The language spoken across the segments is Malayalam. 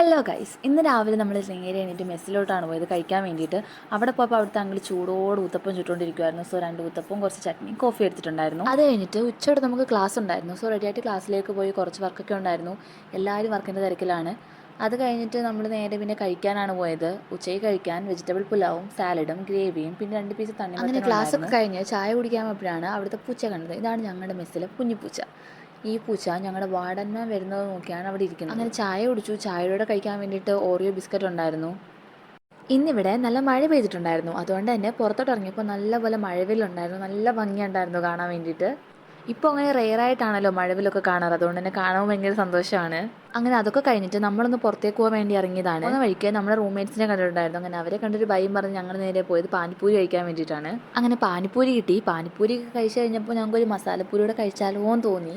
ഹലോ ഗൈസ്, ഇന്ന് രാവിലെ നമ്മൾ നേരെ എണീറ്റ് മെസ്സിലോട്ടാണ് പോയത് കഴിക്കാൻ വേണ്ടിയിട്ട്. അവിടെ പോയപ്പോൾ അവിടുത്തെ അങ്കിൾ ചൂടോട് ഊത്തപ്പം ചുട്ടുകൊണ്ടിരിക്കുമായിരുന്നു. സോ 2 ഊത്തപ്പവും കുറച്ച് ചട്നിയും കോഫി എടുത്തിട്ടുണ്ടായിരുന്നു. അത് കഴിഞ്ഞിട്ട് ഉച്ചയോടെ നമുക്ക് ക്ലാസ് ഉണ്ടായിരുന്നു. സോ റെഡിയായിട്ട് ക്ലാസ്സിലേക്ക് പോയി കുറച്ച് വർക്കൊക്കെ ഉണ്ടായിരുന്നു. എല്ലാവരും വർക്കിൻ്റെ തിരക്കിലാണ്. അത് കഴിഞ്ഞിട്ട് നമ്മൾ നേരെ പിന്നെ കഴിക്കാനാണ് പോയത്. ഉച്ചയ്ക്ക് കഴിക്കാൻ വെജിറ്റബിൾ പുലാവും സാലഡും ഗ്രേവിയും പിന്നെ 2 പീസ് തണ്ണി. അങ്ങനെ ക്ലാസ് ഒക്കെ കഴിഞ്ഞ് ചായ കുടിക്കാൻ പോയപ്പോഴാണ് അവിടുത്തെ പൂച്ച കണ്ടത്. ഇതാണ് ഞങ്ങളുടെ മെസ്സിലെ കുഞ്ഞിപ്പൂച്ച. ഈ പൂച്ച ഞങ്ങളുടെ വാർഡന്മാർ വരുന്നത് നോക്കിയാണ് അവിടെ ഇരിക്കുന്നത്. അങ്ങനെ ചായ കുടിച്ചു. ചായയോടെ കഴിക്കാൻ വേണ്ടിയിട്ട് ഓറിയോ ബിസ്ക്കറ്റ് ഉണ്ടായിരുന്നു. ഇന്നിവിടെ നല്ല മഴ പെയ്തിട്ടുണ്ടായിരുന്നു. അതുകൊണ്ട് തന്നെ പുറത്തോട്ട് ഇറങ്ങിയപ്പോൾ നല്ലപോലെ മഴവില്ലുണ്ടായിരുന്നു. നല്ല ഭംഗിയുണ്ടായിരുന്നു കാണാൻ വേണ്ടിയിട്ട്. ഇപ്പോൾ അങ്ങനെ റെയറായിട്ടാണല്ലോ മഴവിലൊക്കെ കാണാറ്. അതുകൊണ്ട് തന്നെ കാണാൻ ഭയങ്കര സന്തോഷമാണ്. അങ്ങനെ അതൊക്കെ കഴിഞ്ഞിട്ട് നമ്മളൊന്ന് പുറത്തേക്ക് പോകാൻ വേണ്ടി ഇറങ്ങിയതാണ്. പോകുന്ന വഴിക്ക് നമ്മുടെ റൂംമേറ്റ്സിനെ കണ്ടിട്ടുണ്ടായിരുന്നു. അങ്ങനെ അവരെ കണ്ടൊരു ഭയം പറഞ്ഞ് ഞങ്ങൾ നേരെ പോയത് പാനിപ്പൂരി കഴിക്കാൻ വേണ്ടിയിട്ടാണ്. അങ്ങനെ പാനിപ്പൂരി കിട്ടി. പാനിപ്പൂരി കഴിച്ച് കഴിഞ്ഞപ്പോൾ ഞങ്ങൾക്കൊരു മസാലപ്പൂരിയുടെ കഴിച്ചാലോ എന്ന് തോന്നി.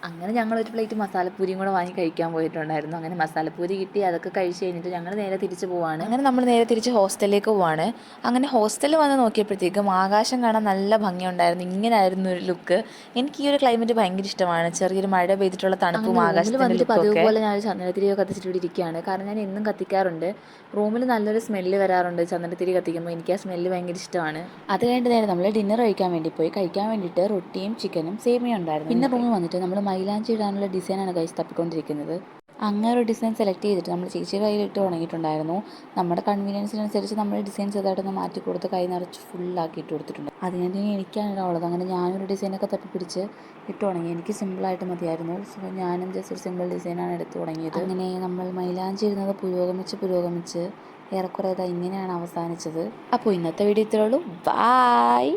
അങ്ങനെ ഞങ്ങളൊരു പ്ലേറ്റ് മസാലപ്പൂരിയും കൂടെ വാങ്ങി കഴിക്കാൻ പോയിട്ടുണ്ടായിരുന്നു. അങ്ങനെ മസാലപ്പൂരി കിട്ടി. അതൊക്കെ കഴിച്ച് കഴിഞ്ഞിട്ട് ഞങ്ങൾ നേരെ തിരിച്ച് പോവാണ്. അങ്ങനെ നമ്മൾ നേരെ തിരിച്ച് ഹോസ്റ്റലിലേക്ക് പോവാണ്. അങ്ങനെ ഹോസ്റ്റലിൽ വന്ന് നോക്കിയപ്പോഴത്തേക്കും ആകാശം കാണാൻ നല്ല ഭംഗിയുണ്ടായിരുന്നു. ഇങ്ങനെയായിരുന്നു ഒരു ലുക്ക്. എനിക്ക് ഈ ഒരു ക്ലൈമറ്റ് ഭയങ്കര ഇഷ്ടമാണ്. ചെറിയൊരു മഴ പെയ്തിട്ടുള്ള തണുപ്പും ആകാശത്തിൻ്റെ ലുക്കൊക്കെ. അതുപോലെ ഞാൻ ചന്ദനത്തിരിയൊക്കെ കത്തിച്ചിട്ട് ഇരിക്കുകയാണ്. കാരണം ഞാൻ എന്നും കത്തിക്കാറുണ്ട്. റൂമിൽ നല്ലൊരു സ്മെല്ല് വരാറുണ്ട് ചന്ദനത്തിരി കത്തിക്കുമ്പോൾ. എനിക്ക് ആ സ്മെല്ല് ഭയങ്കര ഇഷ്ടമാണ്. അത് കഴിഞ്ഞിട്ട് നേരെ നമ്മൾ ഡിന്നർ കഴിക്കാൻ വേണ്ടി പോയി. കഴിക്കാൻ വേണ്ടിയിട്ട് റൊട്ടിയും ചിക്കനും സേമിയ ഉണ്ടായിരുന്നു. പിന്നെ റൂമിൽ വന്നിട്ട് നമ്മൾ മൈലാഞ്ചി ഇടാനുള്ള ഡിസൈനാണ് കൈസ് തപ്പിക്കൊണ്ടിരിക്കുന്നത്. അങ്ങനെ ഒരു ഡിസൈൻ സെലക്ട് ചെയ്തിട്ട് നമ്മൾ ചേച്ചിയുടെ കയ്യിലിട്ട് ഉണങ്ങിയിട്ടുണ്ടായിരുന്നു. നമ്മുടെ കൺവീനിയൻസിനനുസരിച്ച് നമ്മൾ ഡിസൈൻ ചെറുതായിട്ടൊന്ന് മാറ്റി കൊടുത്ത് കൈ നിറച്ച് ഫുള്ളാക്കി ഇട്ട് കൊടുത്തിട്ടുണ്ട്. അതിന് എനിക്കാണ് ഉള്ളത്. അങ്ങനെ ഞാനൊരു ഡിസൈനൊക്കെ തപ്പിപ്പിടിച്ച് ഇട്ട് ഉണങ്ങി. എനിക്ക് സിമ്പിളായിട്ട് മതിയായിരുന്നു. സോ ഞാനും ജസ്റ്റ് ഒരു സിമ്പിൾ ഡിസൈനാണ് എടുത്ത് തുടങ്ങിയത്. അങ്ങനെ നമ്മൾ മൈലാഞ്ചി ഇടുന്നത് പുരോഗമിച്ച് ഏറെക്കുറെ ഇങ്ങനെയാണ് അവസാനിച്ചത്. അപ്പോൾ ഇന്നത്തെ വീഡിയോ ഇത്രയേ ഉള്ളൂ. ബൈ.